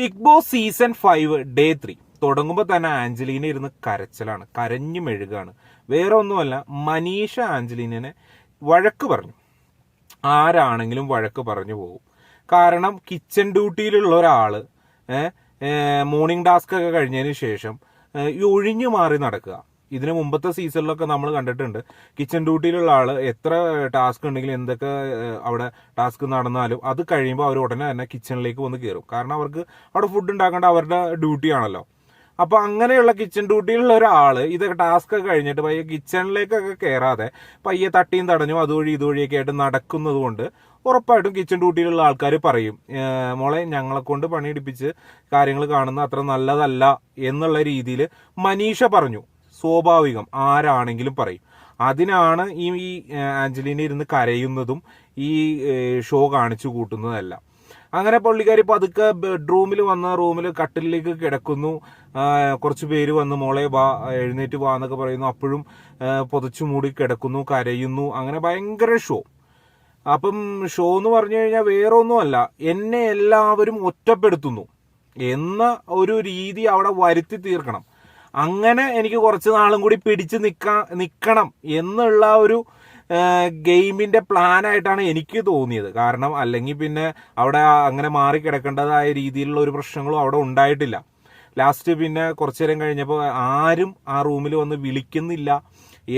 Big boss season 5 day 3 തുടങ്ങുമ്പോൾ തന്നെ Angelina ഇരുന്ന് കരച്ചിലാണ്, കരഞ്ഞു മെഴുകാണ്. വേറെ ഒന്നുമല്ല, മനീഷ ആഞ്ചലീനെ വഴക്ക് പറഞ്ഞു. ആരാണെങ്കിലും വഴക്ക് പറഞ്ഞു പോകും. കാരണം കിച്ചൺ ഡ്യൂട്ടിയിലുള്ള ഒരാള് മോർണിംഗ് ടാസ്ക് ഒക്കെ കഴിഞ്ഞതിന് ശേഷം ഈ ഒഴിഞ്ഞു മാറി നടക്കുക. ഇതിന് മുമ്പത്തെ സീസണിലൊക്കെ നമ്മൾ കണ്ടിട്ടുണ്ട്, കിച്ചൺ ഡ്യൂട്ടിയിലുള്ള ആള് എത്ര ടാസ്ക് ഉണ്ടെങ്കിലും എന്തൊക്കെ അവിടെ ടാസ്ക് നടന്നാലും അത് കഴിയുമ്പോൾ അവർ ഉടനെ തന്നെ കിച്ചണിലേക്ക് വന്ന് കയറും. കാരണം അവർക്ക് അവിടെ ഫുഡ് ഉണ്ടാക്കേണ്ട അവരുടെ ഡ്യൂട്ടി ആണല്ലോ. അപ്പൊ അങ്ങനെയുള്ള കിച്ചൺ ഡ്യൂട്ടിയിലുള്ള ഒരാള് ഇതൊക്കെ ടാസ്ക് ഒക്കെ കഴിഞ്ഞിട്ട് പയ്യെ കിച്ചണിലേക്കൊക്കെ കയറാതെ പയ്യെ തട്ടിയും തടഞ്ഞും അതുവഴി ഇതുവഴിയൊക്കെ ആയിട്ട് നടക്കുന്നത് കൊണ്ട് ഉറപ്പായിട്ടും കിച്ചൺ ഡ്യൂട്ടിയിലുള്ള ആൾക്കാർ പറയും, മോളെ ഞങ്ങളെ കൊണ്ട് പണിയെടുപ്പിച്ച് കാര്യങ്ങൾ കാണുന്ന അത്ര നല്ലതല്ല എന്നുള്ള രീതിയിൽ മനീഷ പറഞ്ഞു. സ്വാഭാവികം, ആരാണെങ്കിലും പറയും. അതിനാണ് ഈ ആഞ്ചലീന ഇരുന്ന് കരയുന്നതും ഈ ഷോ കാണിച്ചു കൂട്ടുന്നതല്ല. അങ്ങനെ പുള്ളിക്കാരി പതുക്കെ ബെഡ്റൂമിൽ വന്ന റൂമിൽ കട്ടിലേക്ക് കിടക്കുന്നു. കുറച്ച് പേര് വന്ന് മോളെ വാ, എഴുന്നേറ്റ് വാ എന്നൊക്കെ പറയുന്നു. അപ്പോഴും പുതച്ചു മൂടി കിടക്കുന്നു, കരയുന്നു. അങ്ങനെ ഭയങ്കര ഷോ. അപ്പം ഷോ എന്ന് പറഞ്ഞു കഴിഞ്ഞാൽ വേറെ ഒന്നുമല്ല, എന്നെ എല്ലാവരും ഒറ്റപ്പെടുത്തുന്നു എന്ന ഒരു രീതി അവിടെ വരുത്തി തീർക്കണം. അങ്ങനെ എനിക്ക് കുറച്ച് നാളും കൂടി പിടിച്ച് നിൽക്കണം എന്നുള്ള ഒരു ഗെയിമിന്റെ പ്ലാനായിട്ടാണ് എനിക്ക് തോന്നിയത്. കാരണം അല്ലെങ്കിൽ പിന്നെ അവിടെ അങ്ങനെ മാറിക്കിടക്കേണ്ടതായ രീതിയിലുള്ള ഒരു പ്രശ്നങ്ങളും അവിടെ ഉണ്ടായിട്ടില്ല. ലാസ്റ്റ് പിന്നെ കുറച്ചു നേരം കഴിഞ്ഞപ്പോൾ ആരും ആ റൂമിൽ വന്ന് വിളിക്കുന്നില്ല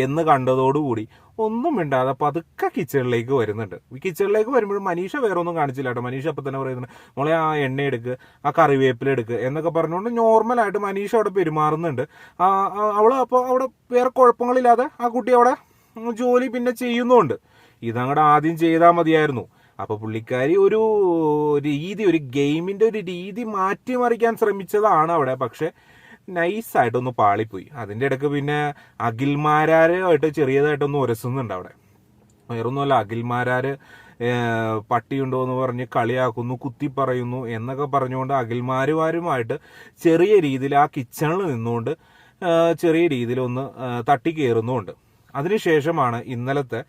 എന്ന് കണ്ടതോടുകൂടി ഒന്നും മിണ്ടാതെ പതുക്കെ കിച്ചണിലേക്ക് വരുന്നുണ്ട്. കിച്ചണിലേക്ക് വരുമ്പോഴും മനീഷ വേറെ ഒന്നും കാണിച്ചില്ല കേട്ടോ. മനീഷ അപ്പം തന്നെ പറയുന്നുണ്ട്, മോളെ ആ എണ്ണ എടുക്ക്, ആ കറിവേപ്പില എടുക്ക് എന്നൊക്കെ പറഞ്ഞുകൊണ്ട് നോർമലായിട്ട് മനീഷ അവിടെ പെരുമാറുന്നുണ്ട്. അവള് അപ്പോൾ അവിടെ വേറെ കുഴപ്പങ്ങളില്ലാതെ ആ കുട്ടി അവിടെ ജോലി പിന്നെ ചെയ്യുന്നുണ്ട്. ഇതങ്ങടെ ആദ്യം ചെയ്താൽ മതിയായിരുന്നു. അപ്പൊ പുള്ളിക്കാരി ഒരു ഗെയിമിന്റെ ഒരു രീതി മാറ്റിമറിക്കാൻ ശ്രമിച്ചതാണ് അവിടെ. പക്ഷെ നൈസായിട്ടൊന്ന് പാളിപ്പോയി. അതിൻ്റെ ഇടയ്ക്ക് പിന്നെ അഖിൽമാരാരുമായിട്ട് ചെറിയതായിട്ടൊന്ന് ഉരസുന്നുണ്ട് അവിടെ. വേറൊന്നുമല്ല, അഖിൽമാരാര് പട്ടിയുണ്ടോ എന്ന് പറഞ്ഞ് കളിയാക്കുന്നു, കുത്തി പറയുന്നു എന്നൊക്കെ പറഞ്ഞുകൊണ്ട് അഖിൽമാരുമാരുമായിട്ട് ചെറിയ രീതിയിൽ ആ കിച്ചണിൽ നിന്നുകൊണ്ട് ചെറിയ രീതിയിലൊന്ന് തട്ടിക്കയറുന്നുമുണ്ട്. അതിനുശേഷമാണ് ഇന്നലത്തെ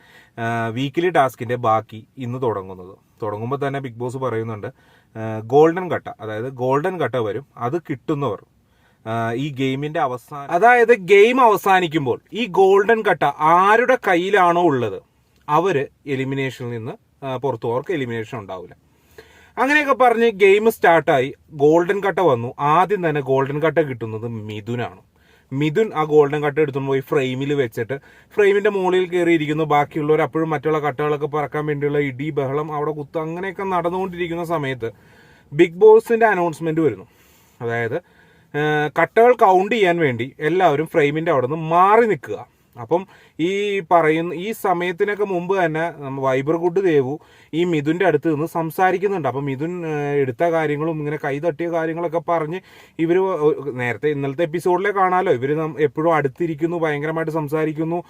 വീക്കിലി ടാസ്കിന്റെ ബാക്കി ഇന്ന് തുടങ്ങുമ്പോൾ തന്നെ ബിഗ് ബോസ് പറയുന്നുണ്ട്, ഗോൾഡൻ കട്ട, അതായത് ഗോൾഡൻ കട്ട വരും. അത് കിട്ടുന്നവർ ഈ ഗെയിമിന്റെ അവസാനം, അതായത് ഗെയിം അവസാനിക്കുമ്പോൾ ഈ ഗോൾഡൻ കട്ട ആരുടെ കയ്യിലാണോ ഉള്ളത് അവര് എലിമിനേഷനിൽ നിന്ന് പുറത്തു, അവർക്ക് എലിമിനേഷൻ ഉണ്ടാവില്ല. അങ്ങനെയൊക്കെ പറഞ്ഞ് ഗെയിം സ്റ്റാർട്ടായി. ഗോൾഡൻ കട്ട വന്നു. ആദ്യം തന്നെ ഗോൾഡൻ കട്ട കിട്ടുന്നത് മിഥുനാണ്. മിഥുൻ ആ ഗോൾഡൻ കട്ട എടുത്തുകൊണ്ട് പോയി ഫ്രെയിമിൽ വെച്ചിട്ട് ഫ്രെയിമിന്റെ മുകളിൽ കയറിയിരിക്കുന്നു. ബാക്കിയുള്ളവർ അപ്പോഴും മറ്റുള്ള കട്ടകളൊക്കെ പറക്കാൻ വേണ്ടിയുള്ള ഇടി ബഹളം അവിടെ കുത്ത് അങ്ങനെയൊക്കെ നടന്നുകൊണ്ടിരിക്കുന്ന സമയത്ത് ബിഗ് ബോസിന്റെ അനൗൺസ്മെന്റ് വരുന്നു. അതായത് കട്ടകൾ കൗണ്ട് ചെയ്യാൻ വേണ്ടി എല്ലാവരും ഫ്രെയിമിന്റെ അവിടെ നിന്ന് മാറി നിൽക്കുക. അപ്പം ഈ സമയത്തിനൊക്കെ മുമ്പ് തന്നെ വൈബർ ഗുഡ് ദേവു ഈ മിഥുന്റെ അടുത്ത് നിന്ന് സംസാരിക്കുന്നുണ്ട്. അപ്പം മിഥുൻ എടുത്ത കാര്യങ്ങളും ഇങ്ങനെ കൈ തട്ടിയ കാര്യങ്ങളൊക്കെ പറഞ്ഞ് ഇവര് നേരത്തെ ഇന്നലത്തെ എപ്പിസോഡിലെ കാണാമല്ലോ, ഇവര് എപ്പോഴും അടുത്തിരിക്കുന്നു, ഭയങ്കരമായിട്ട് സംസാരിക്കുന്നു,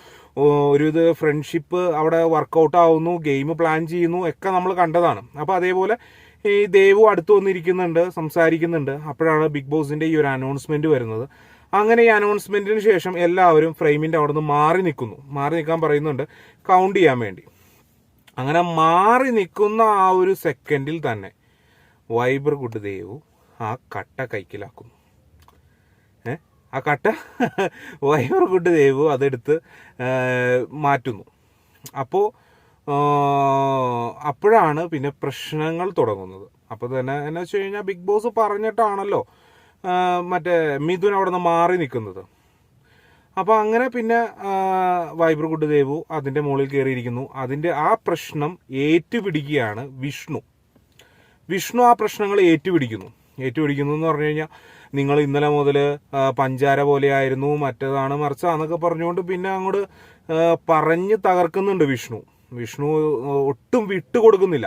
ഒരു ഫ്രണ്ട്ഷിപ്പ് അവിടെ വർക്കൗട്ട് ആവുന്നു, ഗെയിം പ്ലാൻ ചെയ്യുന്നു ഒക്കെ നമ്മൾ കണ്ടതാണ്. അപ്പൊ അതേപോലെ ഈ ദേവു അടുത്ത് വന്നിരിക്കുന്നുണ്ട്, സംസാരിക്കുന്നുണ്ട്. അപ്പോഴാണ് ബിഗ് ബോസിന്റെ ഈ ഒരു അനൗൺസ്മെന്റ് വരുന്നത്. അങ്ങനെ ഈ അനൗൺസ്മെന്റിന് ശേഷം എല്ലാവരും ഫ്രെയിമിന്റെ അവിടെ നിന്ന് മാറി നിൽക്കാൻ പറയുന്നുണ്ട് കൗണ്ട് ചെയ്യാൻ വേണ്ടി. അങ്ങനെ മാറി നിൽക്കുന്ന ആ ഒരു സെക്കൻഡിൽ തന്നെ വൈബർ ഗുഡ് ദേവു ആ കട്ട കൈക്കലാക്കുന്നു. ആ കട്ട വൈബർ ഗുഡ് ദേവു അതെടുത്ത് മാറ്റുന്നു. അപ്പോഴാണ് പിന്നെ പ്രശ്നങ്ങൾ തുടങ്ങുന്നത്. അപ്പോൾ തന്നെ എന്ന് വെച്ച് കഴിഞ്ഞാൽ ബിഗ് ബോസ് പറഞ്ഞിട്ടാണല്ലോ മറ്റേ മിഥുൻ അവിടെ നിന്ന് മാറി നിൽക്കുന്നത്. അപ്പോൾ അങ്ങനെ പിന്നെ വൈബർ ഗുഡ് ദേവു അതിൻ്റെ മുകളിൽ കയറിയിരിക്കുന്നു. അതിൻ്റെ ആ പ്രശ്നം ഏറ്റുപിടിക്കുകയാണ് വിഷ്ണു ആ പ്രശ്നങ്ങൾ ഏറ്റുപിടിക്കുന്നു എന്ന് പറഞ്ഞു കഴിഞ്ഞാൽ, നിങ്ങൾ ഇന്നലെ മുതൽ പഞ്ചാര പോലെയായിരുന്നു, മറ്റേതാണ് മറിച്ചാന്നൊക്കെ പറഞ്ഞുകൊണ്ട് പിന്നെ അങ്ങോട്ട് പറഞ്ഞ് തകർക്കുന്നുണ്ട് വിഷ്ണു ഒട്ടും വിട്ടുകൊടുക്കുന്നില്ല.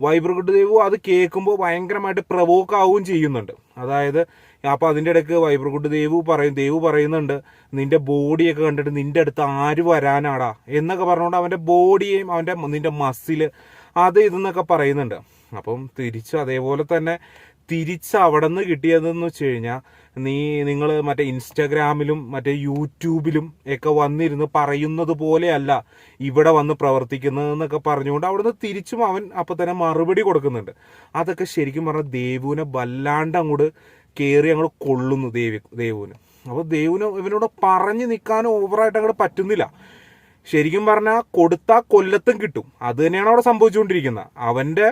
വൈബർ ഗുഡ് ദേവു അത് കേൾക്കുമ്പോൾ ഭയങ്കരമായിട്ട് പ്രവോക്ക് ആവുകയും ചെയ്യുന്നുണ്ട്. അതായത് അപ്പോൾ അതിൻ്റെ ഇടയ്ക്ക് വൈബർ ഗുഡ് ദേവു പറയുന്നുണ്ട്, നിന്റെ ബോഡിയൊക്കെ കണ്ടിട്ട് നിന്റെ അടുത്ത് ആര് വരാനാടാ എന്നൊക്കെ പറഞ്ഞുകൊണ്ട് അവൻ്റെ ബോഡിയെയും നിന്റെ മസില് അത് ഇതെന്നൊക്കെ പറയുന്നുണ്ട്. അപ്പം തിരിച്ച് അതേപോലെ തന്നെ തിരിച്ച് അവിടെ നിന്ന് കിട്ടിയതെന്ന് വെച്ച് കഴിഞ്ഞാൽ നിങ്ങൾ മറ്റേ ഇൻസ്റ്റാഗ്രാമിലും മറ്റേ യൂട്യൂബിലും ഒക്കെ വന്നിരുന്ന് പറയുന്നത് പോലെയല്ല ഇവിടെ വന്ന് പ്രവർത്തിക്കുന്നതെന്നൊക്കെ പറഞ്ഞുകൊണ്ട് അവിടുന്ന് തിരിച്ചും അവൻ അപ്പം തന്നെ മറുപടി കൊടുക്കുന്നുണ്ട്. അതൊക്കെ ശരിക്കും പറഞ്ഞാൽ ദേവുവിനെ വല്ലാണ്ട് അങ്ങോട്ട് കയറി അങ്ങോട്ട് കൊള്ളുന്നു ദേവുവിന്. അപ്പോൾ ദേവുവിന് ഇവനോട് പറഞ്ഞു നിൽക്കാനും ഓവറായിട്ട് അങ്ങോട്ട് പറ്റുന്നില്ല. ശരിക്കും പറഞ്ഞാൽ കൊടുത്താൽ കൊല്ലത്തും കിട്ടും. അത് തന്നെയാണ് അവിടെ സംഭവിച്ചുകൊണ്ടിരിക്കുന്നത്. അവൻ്റെ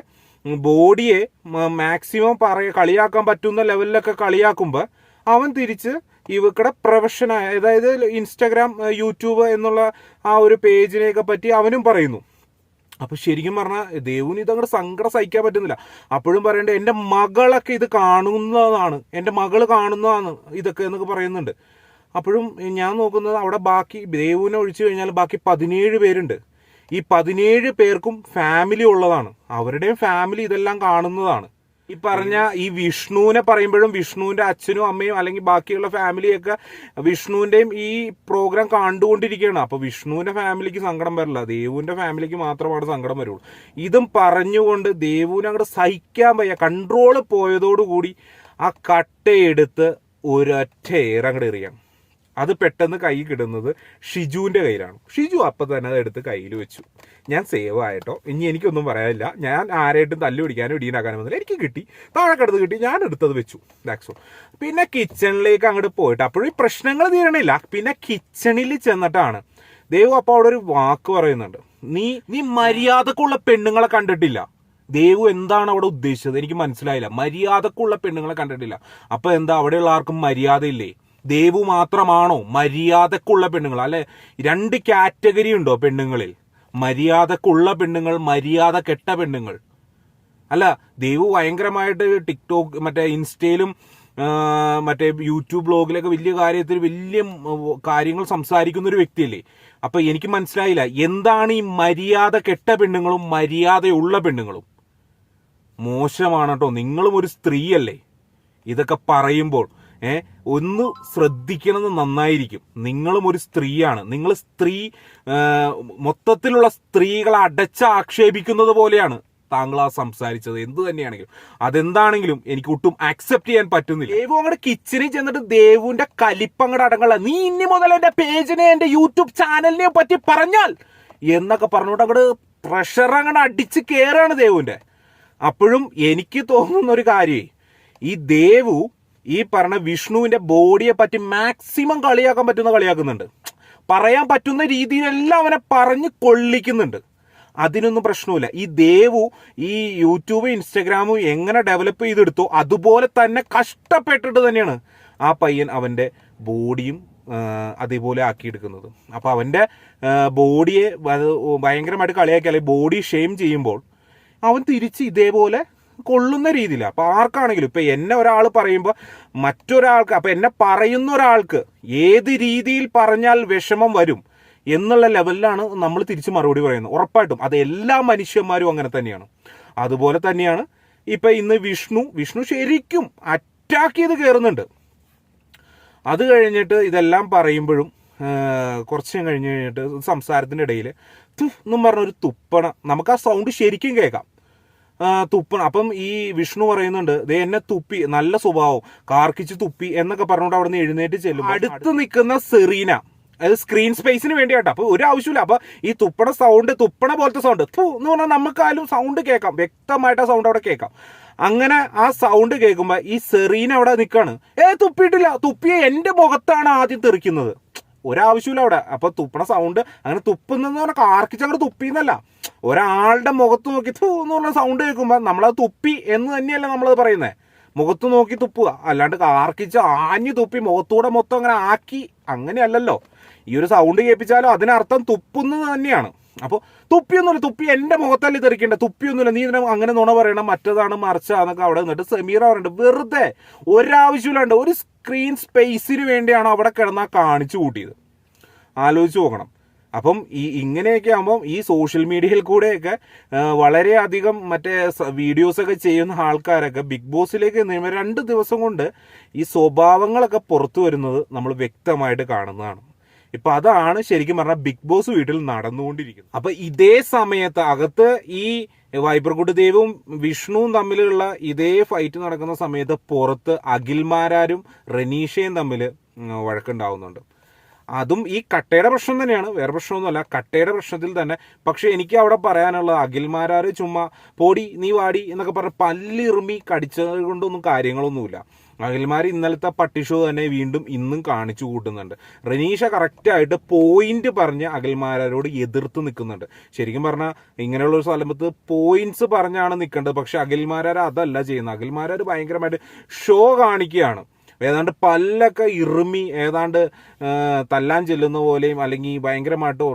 ബോഡിയെ മാക്സിമം കളിയാക്കാൻ പറ്റുന്ന ലെവലിലൊക്കെ കളിയാക്കുമ്പോൾ അവൻ തിരിച്ച് ഇവക്കടെ പ്രൊഫഷനായ, അതായത് ഇൻസ്റ്റാഗ്രാം യൂട്യൂബ് എന്നുള്ള ആ ഒരു പേജിനെയൊക്കെ പറ്റി അവനും പറയുന്നു. അപ്പോൾ ശരിക്കും പറഞ്ഞാൽ ദേവുവിന് ഇതങ്ങോട്ട് സങ്കടം സഹിക്കാൻ പറ്റുന്നില്ല. അപ്പോഴും പറയേണ്ടത് എൻ്റെ മകളൊക്കെ ഇത് കാണുന്നതാണ്, എൻ്റെ മകൾ കാണുന്നതാണ് ഇതൊക്കെ എന്നൊക്കെ പറയുന്നുണ്ട്. അപ്പോഴും ഞാൻ നോക്കുന്നത് അവിടെ ബാക്കി ദേവുവിനെ ഒഴിച്ചു കഴിഞ്ഞാൽ ബാക്കി 17 പേരുണ്ട്. ഈ 17 പേർക്കും ഫാമിലി ഉള്ളതാണ്. അവരുടെയും ഫാമിലി ഇതെല്ലാം കാണുന്നതാണ്. ഈ പറഞ്ഞ ഈ വിഷ്ണുവിനെ പറയുമ്പോഴും വിഷ്ണുവിൻ്റെ അച്ഛനും അമ്മയും അല്ലെങ്കിൽ ബാക്കിയുള്ള ഫാമിലിയൊക്കെ വിഷ്ണുവിൻ്റെയും ഈ പ്രോഗ്രാം കണ്ടുകൊണ്ടിരിക്കുകയാണ്. അപ്പോൾ വിഷ്ണുവിൻ്റെ ഫാമിലിക്ക് സങ്കടം വരില്ല, ദേവുവിൻ്റെ ഫാമിലിക്ക് മാത്രമാണ് സങ്കടം വരുള്ളൂ. ഇതും പറഞ്ഞുകൊണ്ട് ദേവുവിനെ അങ്ങോട്ട് സഹിക്കാൻ വയ്യ. കൺട്രോൾ പോയതോടുകൂടി ആ കട്ടയെടുത്ത് ഒരൊറ്റ അങ്ങോട്ട് എറിയാം. അത് പെട്ടെന്ന് കൈ കിടുന്നത് ഷിജുവിൻ്റെ കയ്യിലാണ്. ഷിജു അപ്പം തന്നെ അത് എടുത്ത് കയ്യിൽ വെച്ചു. ഞാൻ സേവ് ആയിട്ടോ, ഇനി എനിക്കൊന്നും പറയാനില്ല, ഞാൻ ആരായിട്ടും തല്ലു പിടിക്കാനും ഇടിയുണ്ടാക്കാനും വന്നില്ല, എനിക്ക് കിട്ടി, താഴെ കിടന്ന് കിട്ടി, ഞാൻ എടുത്തത് വെച്ചു, ദാറ്റ്സ് ഓൾ. പിന്നെ കിച്ചണിലേക്ക് അങ്ങോട്ട് പോയിട്ട് അപ്പോഴും ഈ പ്രശ്നങ്ങൾ തീരണില്ല. പിന്നെ കിച്ചണിൽ ചെന്നിട്ടാണ് ദേവു അപ്പോൾ അവിടെ ഒരു വാക്ക് പറയുന്നുണ്ട്, നീ മര്യാദക്കുള്ള പെണ്ണുങ്ങളെ കണ്ടിട്ടില്ല. ദേവു എന്താണ് അവിടെ ഉദ്ദേശിച്ചത് എനിക്ക് മനസ്സിലായില്ല. മര്യാദക്കുള്ള പെണ്ണുങ്ങളെ കണ്ടിട്ടില്ല. അപ്പൊ എന്താ അവിടെയുള്ള ആർക്കും മര്യാദയില്ലേ? ദേവു മാത്രമാണോ മര്യാദക്കുള്ള പെണ്ണുങ്ങൾ? അല്ലെ, 2 കാറ്റഗറി ഉണ്ടോ പെണ്ണുങ്ങളിൽ? മര്യാദക്കുള്ള പെണ്ണുങ്ങൾ, മര്യാദ കെട്ട പെണ്ണുങ്ങൾ. അല്ല, ദേവു ഭയങ്കരമായിട്ട് ടിക്ടോക്ക് മറ്റേ ഇൻസ്റ്റയിലും മറ്റേ യൂട്യൂബ് ബ്ലോഗിലൊക്കെ വലിയ കാര്യങ്ങൾ സംസാരിക്കുന്ന ഒരു വ്യക്തിയല്ലേ. അപ്പൊ എനിക്ക് മനസ്സിലായില്ല എന്താണ് ഈ മര്യാദ കെട്ട പെണ്ണുങ്ങളും മര്യാദയുള്ള പെണ്ണുങ്ങളും. മോശമാണ് കേട്ടോ. നിങ്ങളും ഒരു സ്ത്രീയല്ലേ. ഇതൊക്കെ പറയുമ്പോൾ ഒന്ന് ശ്രദ്ധിക്കണമെന്ന് നന്നായിരിക്കും. നിങ്ങളും ഒരു സ്ത്രീയാണ്. നിങ്ങൾ മൊത്തത്തിലുള്ള സ്ത്രീകളെ ആക്ഷേപിക്കുന്നത് പോലെയാണ് താങ്കൾ ആ സംസാരിച്ചത്. എന്ത് തന്നെയാണെങ്കിലും അതെന്താണെങ്കിലും എനിക്ക് ഒട്ടും അക്സെപ്റ്റ് ചെയ്യാൻ പറ്റുന്നില്ല. ദേവു അങ്ങോട്ട് കിച്ചണിൽ ചെന്നിട്ട് ദേവുവിന്റെ കലിപ്പങ്ങടെ അടങ്ങള, നീ ഇനി മുതൽ എന്റെ പേജിനെ എന്റെ യൂട്യൂബ് ചാനലിനെ പറ്റി പറഞ്ഞാൽ എന്നൊക്കെ പറഞ്ഞുകൊണ്ട് അങ്ങോട്ട് പ്രഷർ അങ്ങോട്ട് അടിച്ച് കയറാണ് ദേവുവിന്റെ. അപ്പോഴും എനിക്ക് തോന്നുന്ന ഒരു കാര്യം, ഈ ദേവു ഈ പറഞ്ഞ വിഷ്ണുവിന്റെ ബോഡിയെ പറ്റി മാക്സിമം കളിയാക്കുന്നുണ്ട്. പറയാൻ പറ്റുന്ന രീതിയിലെല്ലാം അവനെ പറഞ്ഞ് കൊള്ളിക്കുന്നുണ്ട്. അതിനൊന്നും പ്രശ്നമില്ല. ഈ ദേവു ഈ യൂട്യൂബ് ഇൻസ്റ്റഗ്രാമും എങ്ങനെ ഡെവലപ്പ് ചെയ്തെടുത്തോ അതുപോലെ തന്നെ കഷ്ടപ്പെട്ടിട്ട് തന്നെയാണ് ആ പയ്യൻ അവൻ്റെ ബോഡിയും അതേപോലെ ആക്കിയെടുക്കുന്നത്. അപ്പോൾ അവൻ്റെ ബോഡിയെ ഭയങ്കരമായിട്ട് കളിയാക്കി അല്ലെങ്കിൽ ബോഡി ഷെയിം ചെയ്യുമ്പോൾ അവൻ തിരിച്ച് ഇതേപോലെ കൊള്ളുന്ന രീതിയില്ല. അപ്പൊ ആർക്കാണെങ്കിലും ഇപ്പൊ എന്നെ ഒരാൾ പറയുമ്പോൾ മറ്റൊരാൾക്ക്, അപ്പൊ എന്നെ പറയുന്ന ഒരാൾക്ക് ഏത് രീതിയിൽ പറഞ്ഞാൽ വിഷമം വരും എന്നുള്ള ലെവലിലാണ് നമ്മൾ തിരിച്ച് മറുപടി പറയുന്നത്. ഉറപ്പായിട്ടും അത് എല്ലാ മനുഷ്യന്മാരും അങ്ങനെ തന്നെയാണ്. അതുപോലെ തന്നെയാണ് ഇപ്പൊ ഇന്ന് വിഷ്ണു ശരിക്കും അറ്റാക്ക് ചെയ്ത് കയറുന്നുണ്ട്. അത് കഴിഞ്ഞിട്ട് ഇതെല്ലാം പറയുമ്പോഴും കുറച്ച് കഴിഞ്ഞിട്ട് സംസാരത്തിന്റെ ഇടയിൽ എന്നും പറഞ്ഞൊരു തുപ്പണ, നമുക്ക് ആ സൗണ്ട് ശരിക്കും കേൾക്കാം, തുപ്പണം. അപ്പം ഈ വിഷ്ണു പറയുന്നുണ്ട്, ദേ എന്നെ തുപ്പി, നല്ല സ്വഭാവം, കാർക്കിച്ച് തുപ്പി എന്നൊക്കെ പറഞ്ഞുകൊണ്ട് അവിടെ നിന്ന് എഴുന്നേറ്റ് ചെല്ലും. അടുത്ത് നിൽക്കുന്ന സെറീന, അത് സ്ക്രീൻ സ്പേസിന് വേണ്ടിയാട്ടോ. അപ്പൊ ഒരു ആവശ്യമില്ല. അപ്പൊ ഈ തുപ്പണ പോലത്തെ സൗണ്ട് എന്ന് പറഞ്ഞാൽ നമുക്കായാലും സൗണ്ട് കേൾക്കാം, വ്യക്തമായിട്ട് ആ സൗണ്ട് അവിടെ കേൾക്കാം. അങ്ങനെ ആ സൗണ്ട് കേൾക്കുമ്പോ ഈ സെറീന അവിടെ നിൽക്കാണ്, തുപ്പിയിട്ടില്ല, തുപ്പിയെ എന്റെ മുഖത്താണ് ആദ്യം തെറിക്കുന്നത്. ഒരാവശ്യമില്ല അവിടെ. അപ്പൊ തുപ്പണ സൗണ്ട് അങ്ങനെ തുപ്പുന്നെന്ന് പറഞ്ഞാൽ കാർക്കിച്ച് അങ്ങോട്ട് തുപ്പിന്നല്ല, ഒരാളുടെ മുഖത്ത് നോക്കി എന്ന് പറഞ്ഞ സൗണ്ട് കേൾക്കുമ്പോൾ നമ്മളത് തുപ്പി എന്ന് തന്നെയല്ല നമ്മളത് പറയുന്നത്. മുഖത്ത് നോക്കി തുപ്പുക, അല്ലാണ്ട് കാർക്കിച്ച് ആഞ്ഞു തുപ്പി മുഖത്തൂടെ മൊത്തം അങ്ങനെ ആക്കി അങ്ങനെയല്ലല്ലോ. ഈ ഒരു സൗണ്ട് കേൾപ്പിച്ചാലോ അതിനർത്ഥം തുപ്പുന്നത് തന്നെയാണ്. അപ്പോൾ തുപ്പിയൊന്നുമില്ല, തുപ്പി എൻ്റെ മുഖത്തല്ലേ തെറിക്കേണ്ട, തുപ്പിയൊന്നുമില്ല, നീ ഇതിനെ അങ്ങനെ നുണ പറയണം, മറ്റേതാണ് മറിച്ചാന്നൊക്കെ അവിടെ നിന്നിട്ട് സമീറ പറയുന്നുണ്ട്. വെറുതെ ഒരാവശ്യമില്ലാണ്ട് ഒരു സ്ക്രീൻ സ്പേസിന് വേണ്ടിയാണ് അവിടെ കിടന്നാൽ കാണിച്ചു കൂട്ടിയത്. ആലോചിച്ച് നോക്കണം. അപ്പം ഇങ്ങനെയൊക്കെ ആകുമ്പം ഈ സോഷ്യൽ മീഡിയയിൽ കൂടെയൊക്കെ വളരെയധികം മറ്റേ വീഡിയോസൊക്കെ ചെയ്യുന്ന ആൾക്കാരൊക്കെ ബിഗ് ബോസിലേക്ക് 2 ദിവസം കൊണ്ട് ഈ സ്വഭാവങ്ങളൊക്കെ പുറത്തു വരുന്നത് നമ്മൾ വ്യക്തമായിട്ട് കാണുന്നതാണ്. ഇപ്പൊ അതാണ് ശരിക്കും പറഞ്ഞാൽ ബിഗ് ബോസ് വീട്ടിൽ നടന്നുകൊണ്ടിരിക്കുന്നത്. അപ്പൊ ഇതേ സമയത്ത് അകത്ത് ഈ വൈബ്രകുട്ടി ദേവും വിഷ്ണുവും തമ്മിലുള്ള ഇതേ ഫൈറ്റ് നടക്കുന്ന സമയത്ത് പുറത്ത് അഖിൽമാരാരും റനീഷയും തമ്മിൽ വഴക്കുണ്ടാവുന്നുണ്ട്. അതും ഈ കട്ടയുടെ പ്രശ്നം തന്നെയാണ്, വേറെ പ്രശ്നമൊന്നുമല്ല, കട്ടയുടെ പ്രശ്നത്തിൽ തന്നെ. പക്ഷെ എനിക്ക് അവിടെ പറയാനുള്ളത് അഖിൽമാരാര് ചുമ്മാ പോടി നീ വാടി എന്നൊക്കെ പറഞ്ഞ് പല്ലിറുമി കടിച്ചത് കൊണ്ടൊന്നും കാര്യങ്ങളൊന്നുമില്ല. അഖിൽമാർ ഇന്നലത്തെ പട്ടി ഷോ തന്നെ വീണ്ടും ഇന്നും കാണിച്ചു കൂട്ടുന്നുണ്ട്. റനീഷ കറക്റ്റായിട്ട് പോയിന്റ് പറഞ്ഞ് അഖിൽമാരോട് എതിർത്ത് നിൽക്കുന്നുണ്ട്. ശരിക്കും പറഞ്ഞാൽ ഇങ്ങനെയുള്ള ഒരു സ്ഥലത്ത് പോയിന്റ്സ് പറഞ്ഞാണ് നിൽക്കേണ്ടത്. പക്ഷെ അഖിൽമാരാർ അതല്ല ചെയ്യുന്നത്. അഖിൽമാരാർ ഭയങ്കരമായിട്ട് ഷോ കാണിക്കുകയാണ്. ഏതാണ്ട് പല്ലൊക്കെ ഇറുമി ഏതാണ്ട് തല്ലാൻ ചെല്ലുന്ന പോലെയും അല്ലെങ്കിൽ ഭയങ്കരമായിട്ട്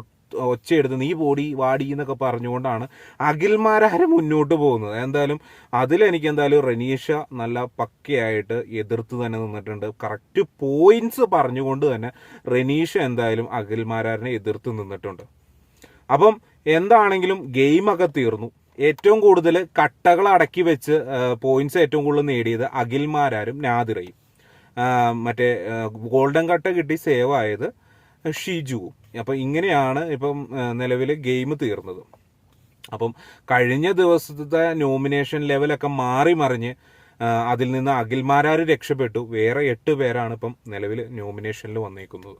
ഒച്ചയെടുത്ത് നീ പോടി വാടി എന്നൊക്കെ പറഞ്ഞുകൊണ്ടാണ് അഖിൽമാരാര് മുന്നോട്ട് പോകുന്നത്. എന്തായാലും അതിലെനിക്ക് എന്തായാലും റനീഷ നല്ല പക്കയായിട്ട് എതിർത്ത് തന്നെ നിന്നിട്ടുണ്ട്. കറക്റ്റ് പോയിന്റ്സ് പറഞ്ഞുകൊണ്ട് തന്നെ റനീഷ എന്തായാലും അഖിൽമാരാരിനെ എതിർത്ത് നിന്നിട്ടുണ്ട്. അപ്പം എന്താണെങ്കിലും ഗെയിമൊക്കെ തീർന്നു. ഏറ്റവും കൂടുതൽ കട്ടകൾ അടക്കി വെച്ച് പോയിന്റ്സ് ഏറ്റവും കൂടുതൽ നേടിയത് അഖിൽമാരാരും നാദിറയും. മറ്റേ ഗോൾഡൻ കട്ട കിട്ടി സേവ് ആയത് ഷിജുവും. അപ്പം ഇങ്ങനെയാണ് ഇപ്പം നിലവിൽ ഗെയിം തീർന്നത്. അപ്പം കഴിഞ്ഞ ദിവസത്തെ നോമിനേഷൻ ലെവലൊക്കെ മാറി മറിഞ്ഞ് അതിൽ നിന്ന് അഖിൽമാരാർ രക്ഷപ്പെട്ടു. വേറെ 8 പേരാണ് ഇപ്പം നിലവിൽ നോമിനേഷനിൽ വന്നേക്കുന്നത്.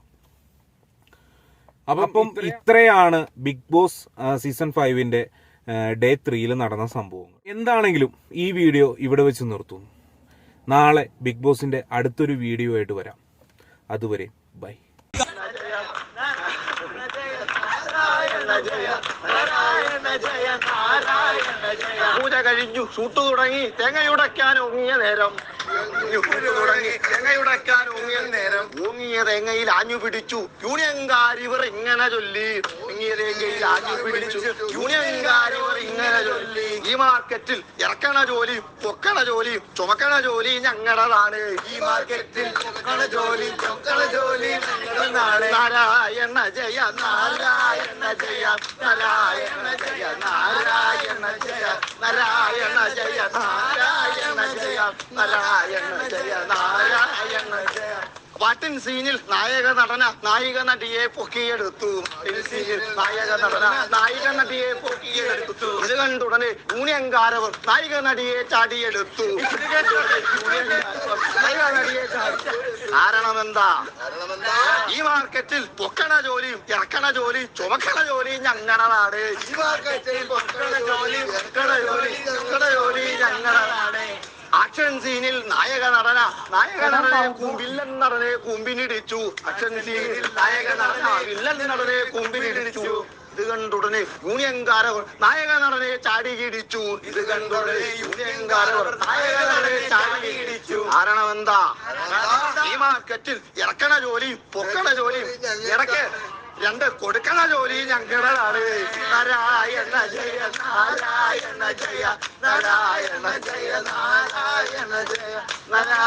അപ്പം ഇത്രയാണ് ബിഗ് ബോസ് സീസൺ 5ന്റെ ഡേ 3 നടന്ന സംഭവം. എന്താണെങ്കിലും ഈ വീഡിയോ ഇവിടെ വെച്ച് നിർത്തുന്നു. നാളെ ബിഗ് ബോസിന്റെ അടുത്തൊരു വീഡിയോ ആയിട്ട് വരാം. അതുവരെ ബൈ. പൂജ കഴിഞ്ഞു, ഷൂട്ട് തുടങ്ങി, തേങ്ങയുടയ്ക്കാൻ ഒങ്ങിയ നേരം ഊങ്ങിയ തേങ്ങയിൽ ആഞ്ഞു പിടിച്ചു യൂണിയൻകാരിവർ ഇങ്ങനെ ചൊല്ലി. യൂണിയൻകാരിവർ ഇങ്ങനെ ചൊല്ലി. ഈ മാർക്കറ്റിൽ ഇറക്കണ ജോലിയും പൊക്കണ ജോലിയും ചുമക്കണ ജോലിയും ഞങ്ങളതാണ്. ഈ മാർക്കറ്റിൽ പൊക്കണ ജോലിയും ചുമക്കണ ജോലിയും നാരായണ ജയ നാരായണ ജയ നാരായണ ജയ നാരായണ ജയ നാരായണ ജയ നാരായണ ജയ നാരായണ ജയ നാരായണ ജയ. പാട്ടിൻ സീനിൽ നായക നടന നായിക നടിയെ പൊക്കിയെടുത്തു. നായക നടന നായിക നടിയെ പൊക്കിയെടുത്തു. ഇത് കണ്ടുടനെ യൂണിയൻകാരവർ നായിക നടിയെ ചാടിയെടുത്തു. നായിക നടിയെ കാരണമെന്താ? ഈ മാർക്കറ്റിൽ പൊക്കണ ജോലിയും ഇറക്കണ ജോലിയും ചുമക്കണ ജോലിയും ഞങ്ങളാണ്. ഈ മാർക്കറ്റിൽ പൊക്കണ ജോലിയും ഇറക്കണ ജോലിയും ചുമക്കണ ജോലിയും ഞങ്ങളാണ്. ആക്ഷൻ സീനിൽ നായക നടനെ വില്ലൻ നടനെ കൂമ്പിനിടിച്ചു. ആക്ഷൻ സീനിൽ നായക നടന വില്ലൻ നടനെ കൂമ്പിനിടിച്ചു. ഇത് കണ്ടുടനെ യൂണിയൻകാരവർ നായക നടനെ ചാടിയിടിച്ചു. ഇത് കണ്ടുടനെ യൂണിയൻകാരവർ നായക നടനെ ചാടിയിടിച്ചു. കാരണമെന്താ? ഈ മാർക്കറ്റിൽ ഇറക്കണ ജോലിയും പൊക്കണ ജോലിയും ഇടയ്ക്ക് 2 കൊടുക്കണ ജോലി ഞങ്ങളാണ്. നാരായണ ജയ നാരായണ ജയ നാരായണ ജയ നാരായണ ജയ നാരായണ